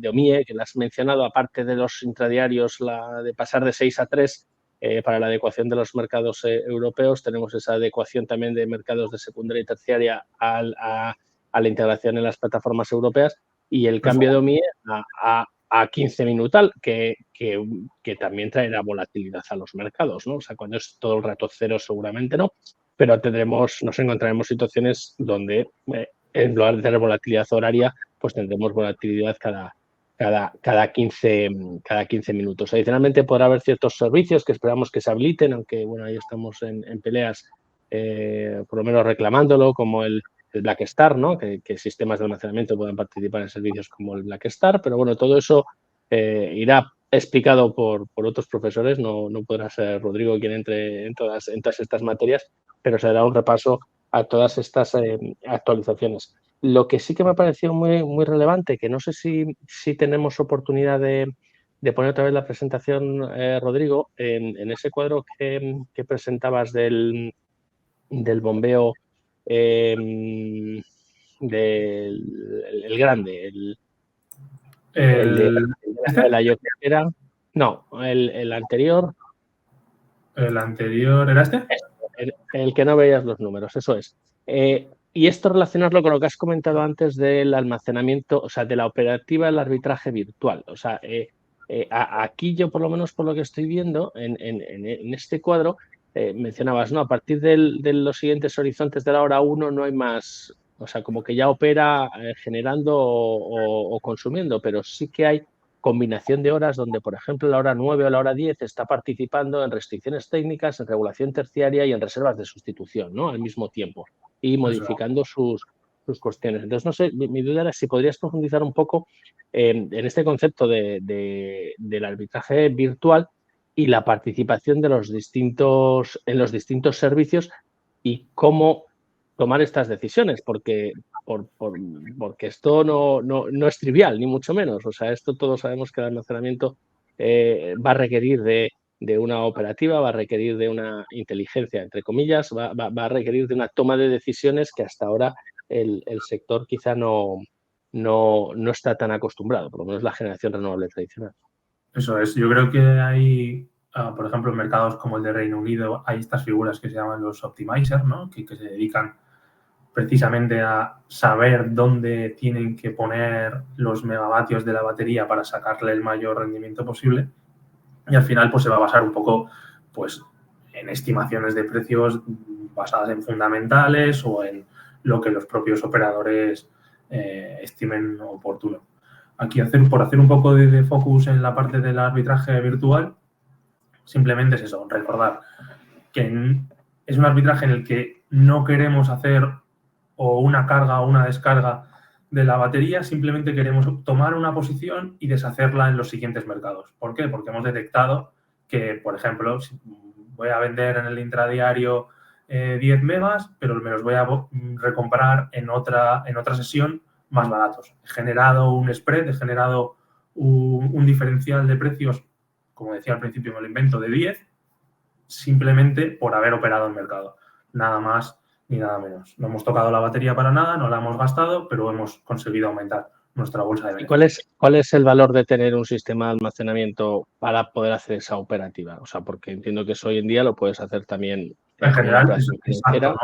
OMIE, que la has mencionado, aparte de los intradiarios, la de pasar de 6 a 3 para la adecuación de los mercados europeos. Tenemos esa adecuación también de mercados de secundaria y terciaria a la integración en las plataformas europeas, y el cambio de OMIE a 15 minutal, que también traerá volatilidad a los mercados, ¿no? O sea, cuando es todo el rato cero seguramente no, pero nos encontraremos situaciones donde en lugar de tener volatilidad horaria, pues tendremos volatilidad cada 15 minutos. Adicionalmente, podrá haber ciertos servicios que esperamos que se habiliten, aunque bueno, ahí estamos en peleas, por lo menos reclamándolo, como el Blackstar, ¿no? Que sistemas de almacenamiento puedan participar en servicios como el Blackstar, pero bueno, todo eso irá explicado por otros profesores. No podrá ser Rodrigo quien entre en todas estas materias, pero se dará un repaso a todas estas actualizaciones. Lo que sí que me ha parecido muy, muy relevante, que no sé si tenemos oportunidad de poner otra vez la presentación, Rodrigo, en ese cuadro que presentabas del bombeo, el grande, el de la yoquera. No, el anterior. ¿El anterior era este? El que no veías los números, eso es. Y esto relacionarlo con lo que has comentado antes del almacenamiento, o sea, de la operativa del arbitraje virtual. O sea, aquí yo, por lo menos por lo que estoy viendo en este cuadro, mencionabas, ¿no? A partir de los siguientes horizontes de la hora 1 no hay más, o sea, como que ya opera generando o consumiendo, pero sí que hay combinación de horas donde, por ejemplo, la hora 9 o la hora 10 está participando en restricciones técnicas, en regulación terciaria y en reservas de sustitución, ¿no?, al mismo tiempo, y modificando sus cuestiones. Entonces, no sé, mi duda era si podrías profundizar un poco en este concepto del arbitraje virtual y la participación de en los distintos servicios y cómo tomar estas decisiones, porque esto no es trivial, ni mucho menos. O sea, esto todos sabemos que el almacenamiento va a requerir de una operativa, va a requerir de una inteligencia, entre comillas, va a requerir de una toma de decisiones que hasta ahora el sector quizá no está tan acostumbrado, por lo menos la generación renovable tradicional. Eso es. Yo creo que hay, por ejemplo, en mercados como el de Reino Unido, hay estas figuras que se llaman los optimizers, ¿no?, que se dedican precisamente a saber dónde tienen que poner los megavatios de la batería para sacarle el mayor rendimiento posible, y al final pues se va a basar un poco pues en estimaciones de precios basadas en fundamentales o en lo que los propios operadores estimen oportuno. Aquí, por hacer un poco de focus en la parte del arbitraje virtual, simplemente es eso, recordar que es un arbitraje en el que no queremos hacer o una carga o una descarga de la batería, simplemente queremos tomar una posición y deshacerla en los siguientes mercados. ¿Por qué? Porque hemos detectado que, por ejemplo, si voy a vender en el intradiario 10 megas, pero me los voy a recomprar en otra sesión más baratos. He generado un spread, he generado un diferencial de precios, como decía al principio, me lo invento, de 10, simplemente por haber operado el mercado. Nada más ni nada menos. No hemos tocado la batería para nada, no la hemos gastado, pero hemos conseguido aumentar nuestra bolsa de beneficios. ¿Y cuál es el valor de tener un sistema de almacenamiento para poder hacer esa operativa? O sea, porque entiendo que eso hoy en día lo puedes hacer también en general. Exacto,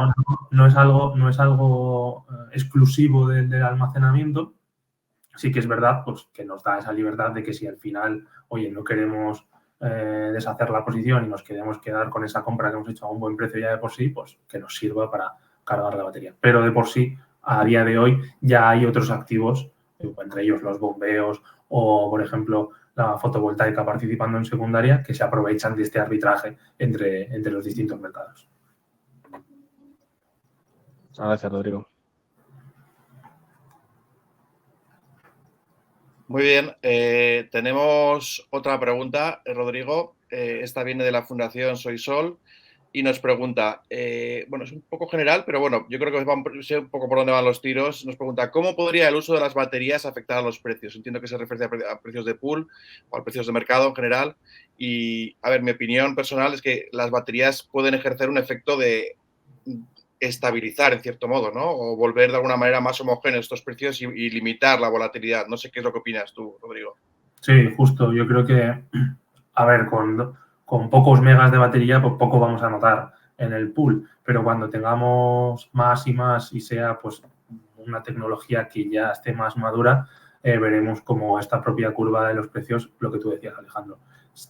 no es algo exclusivo del almacenamiento. Sí que es verdad pues, que nos da esa libertad de que si al final, oye, no queremos deshacer la posición y nos queremos quedar con esa compra que hemos hecho a un buen precio ya de por sí, pues que nos sirva para cargar la batería. Pero de por sí, a día de hoy, ya hay otros activos, entre ellos los bombeos o, por ejemplo, la fotovoltaica participando en secundaria, que se aprovechan de este arbitraje entre los distintos mercados. Gracias, Rodrigo. Muy bien, tenemos otra pregunta, Rodrigo. Esta viene de la Fundación Soy Sol y nos pregunta, bueno, es un poco general, pero bueno, yo creo que sé un poco por dónde van los tiros. Nos pregunta, ¿cómo podría el uso de las baterías afectar a los precios? Entiendo que se refiere a precios de pool o a precios de mercado en general. Y, a ver, mi opinión personal es que las baterías pueden ejercer un efecto de estabilizar en cierto modo, ¿no? O volver de alguna manera más homogéneos estos precios y limitar la volatilidad. No sé qué es lo que opinas tú, Rodrigo. Sí, justo. Yo creo que, a ver, con pocos megas de batería, pues poco vamos a notar en el pool, pero cuando tengamos más y más y sea pues una tecnología que ya esté más madura, veremos cómo esta propia curva de los precios, lo que tú decías, Alejandro,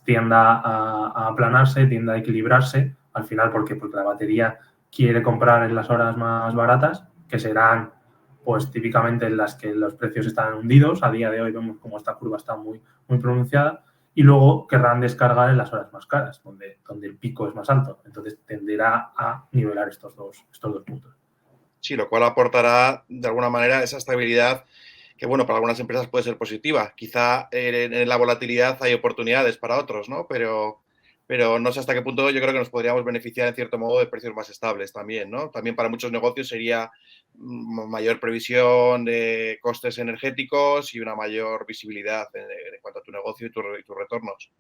tienda a aplanarse, tienda a equilibrarse, al final, ¿por qué? Porque la batería quiere comprar en las horas más baratas, que serán pues típicamente en las que los precios están hundidos. A día de hoy vemos como esta curva está muy, muy pronunciada, y luego querrán descargar en las horas más caras, donde el pico es más alto. Entonces tenderá a nivelar estos dos puntos. Sí, lo cual aportará de alguna manera esa estabilidad que, bueno, para algunas empresas puede ser positiva. Quizá en la volatilidad hay oportunidades para otros, ¿no? Pero no sé hasta qué punto yo creo que nos podríamos beneficiar en cierto modo de precios más estables también, ¿no? También para muchos negocios sería mayor previsión de costes energéticos y una mayor visibilidad en cuanto a tu negocio y tus retornos.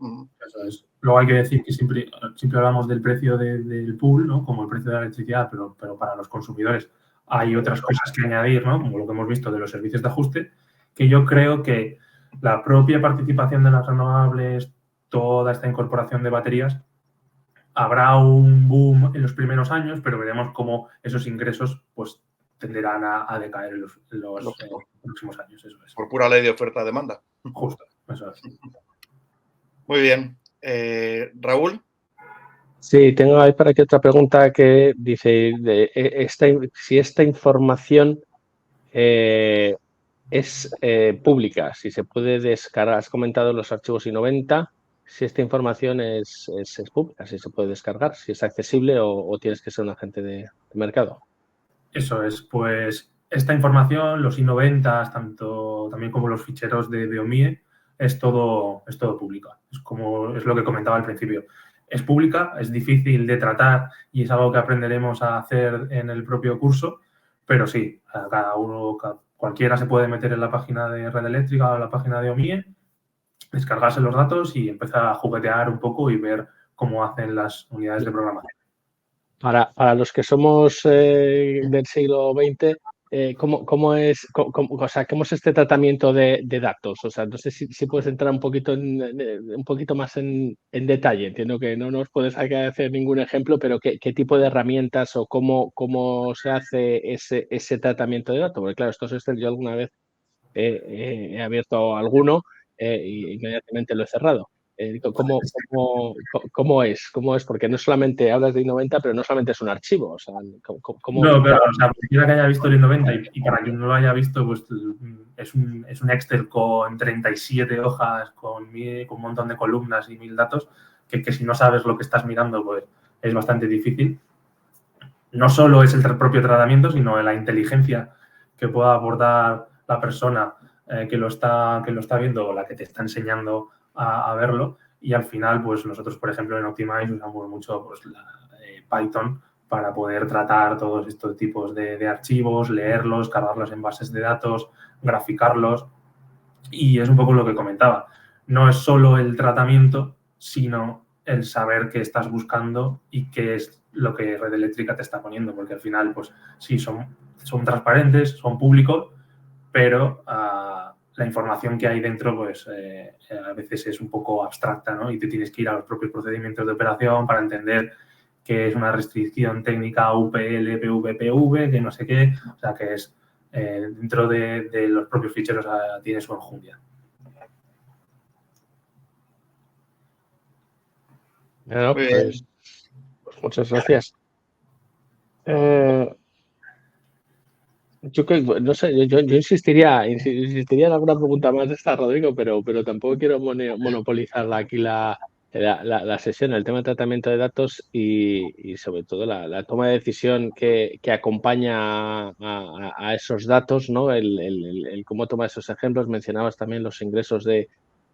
Eso es. Luego hay que decir que siempre hablamos del precio del pool, ¿no? Como el precio de la electricidad, pero para los consumidores hay otras cosas que añadir, ¿no? Como lo que hemos visto de los servicios de ajuste, que yo creo que la propia participación de las renovables, toda esta incorporación de baterías, habrá un boom en los primeros años, pero veremos cómo esos ingresos pues tenderán a decaer en los próximos años. Eso es. Por pura ley de oferta-demanda. Justo, eso es. Muy bien. Raúl. Sí, tengo ahí para aquí otra pregunta que dice si esta información es pública, si se puede descargar. Has comentado los archivos I90, si esta información es pública, si se puede descargar, si es accesible o tienes que ser un agente de mercado. Eso es, pues esta información, los I90, también como los ficheros de OMIE, es todo pública. Es lo que comentaba al principio. Es pública, es difícil de tratar y es algo que aprenderemos a hacer en el propio curso, pero sí, cualquiera se puede meter en la página de Red Eléctrica o en la página de OMIE, descargarse los datos y empezar a juguetear un poco y ver cómo hacen las unidades de programación. Para los que somos del siglo XX, ¿cómo es este tratamiento de datos? O sea, no sé si puedes entrar un poquito más en detalle. Entiendo que no nos puedes hacer ningún ejemplo, pero ¿qué tipo de herramientas o cómo se hace ese tratamiento de datos? Porque claro, estos Excel yo alguna vez he abierto alguno y inmediatamente lo he cerrado. ¿Cómo es? Porque no solamente hablas de I90, pero no solamente es un archivo. O sea, No, claro, o sea, cualquiera que haya visto el I90 y para quien no lo haya visto, pues es un Excel con 37 hojas, con un montón de columnas y 1000 datos, que si no sabes lo que estás mirando, pues es bastante difícil. No solo es el propio tratamiento, sino la inteligencia que pueda aportar la persona que lo está viendo o la que te está enseñando a verlo. Y al final, pues nosotros, por ejemplo, en Optimize usamos mucho pues, Python para poder tratar todos estos tipos de archivos, leerlos, cargarlos en bases de datos, graficarlos. Y es un poco lo que comentaba. No es solo el tratamiento, sino el saber qué estás buscando y qué es lo que Red Eléctrica te está poniendo, porque al final, pues sí, son transparentes, son públicos, pero la información que hay dentro, pues a veces es un poco abstracta, ¿no? Y te tienes que ir a los propios procedimientos de operación para entender qué es una restricción técnica UPL, PVPV, que no sé qué, o sea, que es dentro de los propios ficheros tiene su enjundia. Bueno, pues muchas gracias. Yo no sé, yo insistiría en alguna pregunta más de esta, Rodrigo, pero tampoco quiero monopolizar aquí la sesión, el tema de tratamiento de datos y sobre todo la toma de decisión que acompaña a esos datos, ¿no? El cómo toma esos ejemplos. Mencionabas también los ingresos de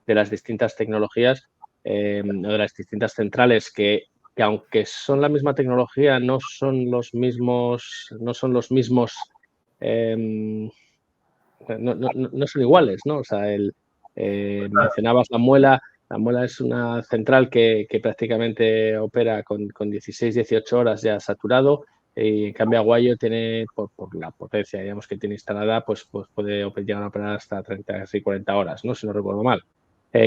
las distintas tecnologías, de las distintas centrales que aunque son la misma tecnología, no son los mismos no son iguales, ¿no? O sea, mencionabas la muela. La muela es una central que prácticamente opera con 16, 18 horas ya saturado, y en cambio Aguayo tiene, por la potencia, digamos, que tiene instalada, pues puede llegar a operar hasta 30 y 40 horas, ¿no? Si no recuerdo mal.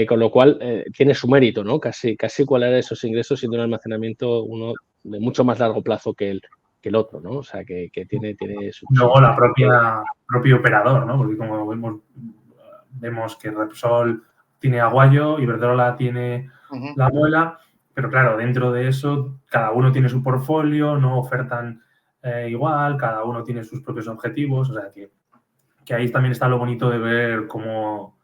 Con lo cual tiene su mérito, ¿no? Casi igualar esos ingresos siendo un almacenamiento uno de mucho más largo plazo que el otro, ¿no? O sea, que tiene su... Luego la propio operador, ¿no? Porque como vemos que Repsol tiene Aguayo, Iberdrola tiene la muela, pero claro, dentro de eso cada uno tiene su portfolio, no ofertan igual, cada uno tiene sus propios objetivos, o sea que ahí también está lo bonito de ver cómo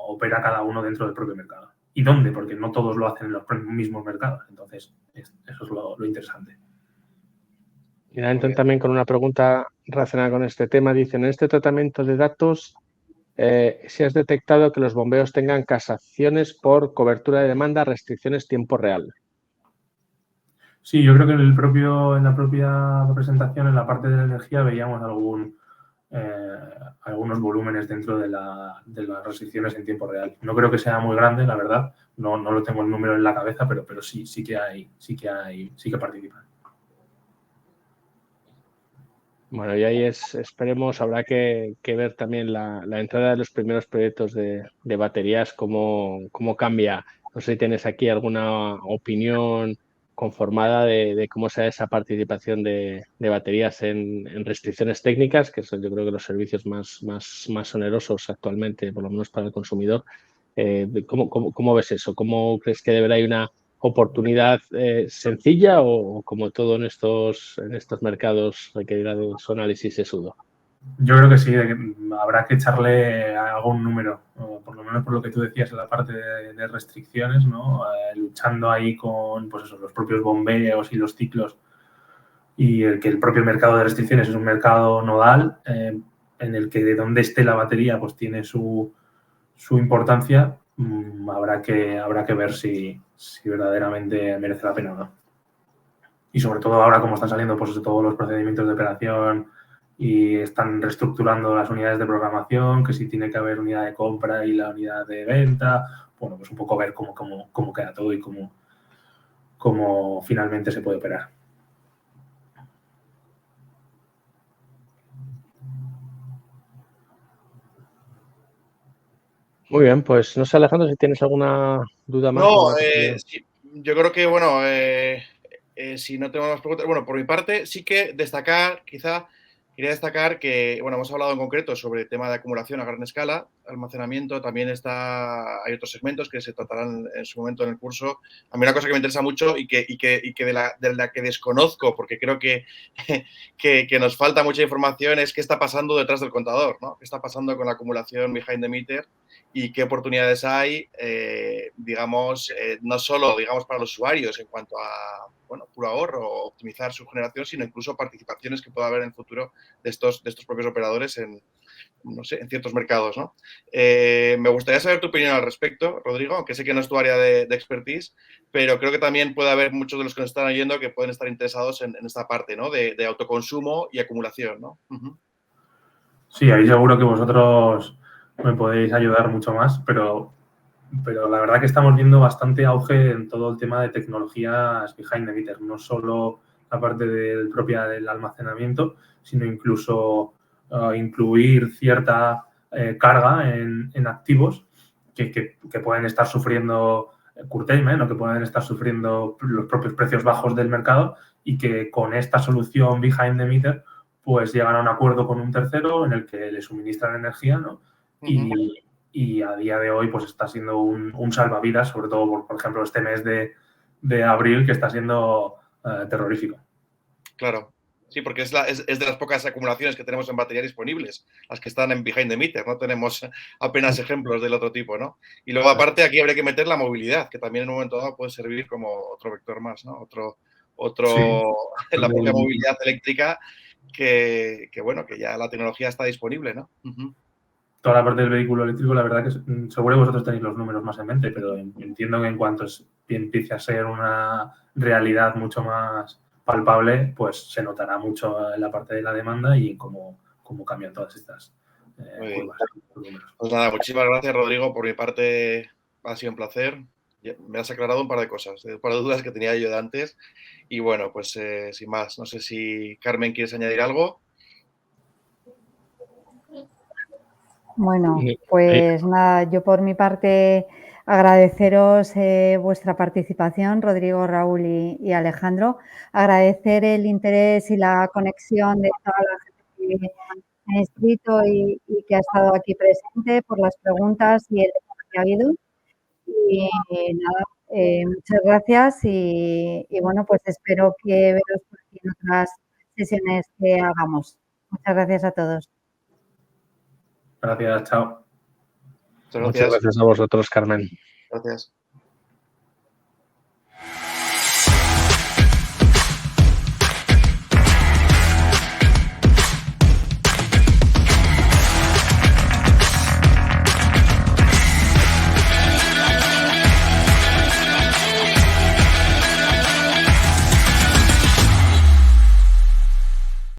opera cada uno dentro del propio mercado. ¿Y dónde? Porque no todos lo hacen en los mismos mercados, entonces eso es lo interesante. Y entran también con una pregunta relacionada con este tema. Dicen, en este tratamiento de datos, si has detectado que los bombeos tengan casaciones por cobertura de demanda, restricciones tiempo real. Sí, yo creo que en la propia presentación, en la parte de la energía, veíamos algunos volúmenes dentro de las restricciones en tiempo real. No creo que sea muy grande, la verdad. No lo tengo el número en la cabeza, pero sí que participan. Bueno, y ahí esperemos, habrá que ver también la entrada de los primeros proyectos de baterías, cómo cambia. No sé si tienes aquí alguna opinión conformada de cómo sea esa participación de baterías en restricciones técnicas, que son yo creo que los servicios más onerosos actualmente, por lo menos para el consumidor. ¿Cómo ves eso? ¿Cómo crees que deberá ir una oportunidad sencilla o como todo en estos mercados requerirá de su análisis sesudo? Yo creo que sí, habrá que echarle algún número, por lo menos por lo que tú decías en la parte de restricciones, ¿no? Luchando ahí con pues eso, los propios bombeos y los ciclos, y que el propio mercado de restricciones es un mercado nodal en el que de donde esté la batería pues tiene su importancia. Habrá que ver si verdaderamente merece la pena o no. Y sobre todo ahora como están saliendo pues todos los procedimientos de operación y están reestructurando las unidades de programación, que si tiene que haber unidad de compra y la unidad de venta, bueno, pues un poco ver cómo queda todo y cómo finalmente se puede operar. Muy bien, pues no sé, Alejandro, si tienes alguna duda más. No, sí, yo creo que, bueno, si no tengo más preguntas, bueno, por mi parte sí que quería destacar que, bueno, hemos hablado en concreto sobre el tema de acumulación a gran escala, almacenamiento, también hay otros segmentos que se tratarán en su momento en el curso. A mí una cosa que me interesa mucho y que de la que desconozco, porque creo que nos falta mucha información, es qué está pasando detrás del contador, ¿no? ¿Qué está pasando con la acumulación behind the meter? Y qué oportunidades hay, digamos, no solo, digamos, para los usuarios en cuanto a bueno, puro ahorro o optimizar su generación, sino incluso participaciones que pueda haber en el futuro de estos propios operadores en, no sé, en ciertos mercados, ¿no? Me gustaría saber tu opinión al respecto, Rodrigo, aunque sé que no es tu área de expertise, pero creo que también puede haber muchos de los que nos están oyendo que pueden estar interesados en esta parte, ¿no? De autoconsumo y acumulación, ¿no? Sí, ahí seguro que vosotros me podéis ayudar mucho más, pero la verdad que estamos viendo bastante auge en todo el tema de tecnologías behind the meter, no solo la parte propia del almacenamiento, sino incluso incluir cierta carga en activos que pueden estar sufriendo curtailment o que pueden estar sufriendo los propios precios bajos del mercado y que con esta solución behind the meter pues llegan a un acuerdo con un tercero en el que le suministran energía, ¿no? Y a día de hoy pues está siendo un salvavidas, sobre todo por ejemplo, este mes de abril que está siendo terrorífico. Claro. Sí, porque es de las pocas acumulaciones que tenemos en batería disponibles, las que están en behind the meter, no tenemos apenas ejemplos del otro tipo, ¿no? Y luego, aparte, aquí habría que meter la movilidad, que también en un momento dado puede servir como otro vector más, ¿no? Sí. La propia movilidad eléctrica que, bueno, que ya la tecnología está disponible, ¿no? Toda la parte del vehículo eléctrico, la verdad que seguro que vosotros tenéis los números más en mente, pero entiendo que en cuanto empiece a ser una realidad mucho más palpable, pues se notará mucho en la parte de la demanda y en cómo cambian todas estas curvas. Pues nada, muchísimas gracias, Rodrigo. Por mi parte ha sido un placer. Me has aclarado un par de cosas, un par de dudas que tenía yo de antes. Y bueno, pues sin más, no sé si Carmen quieres añadir algo. Bueno, pues nada, yo por mi parte agradeceros vuestra participación, Rodrigo, Raúl y Alejandro. Agradecer el interés y la conexión de toda la gente que ha inscrito y que ha estado aquí presente por las preguntas y el debate que ha habido. Y nada, muchas gracias y bueno, pues espero que veros por aquí en otras sesiones que hagamos. Muchas gracias a todos. Gracias, chao. Muchas gracias a vosotros, Carmen. Gracias.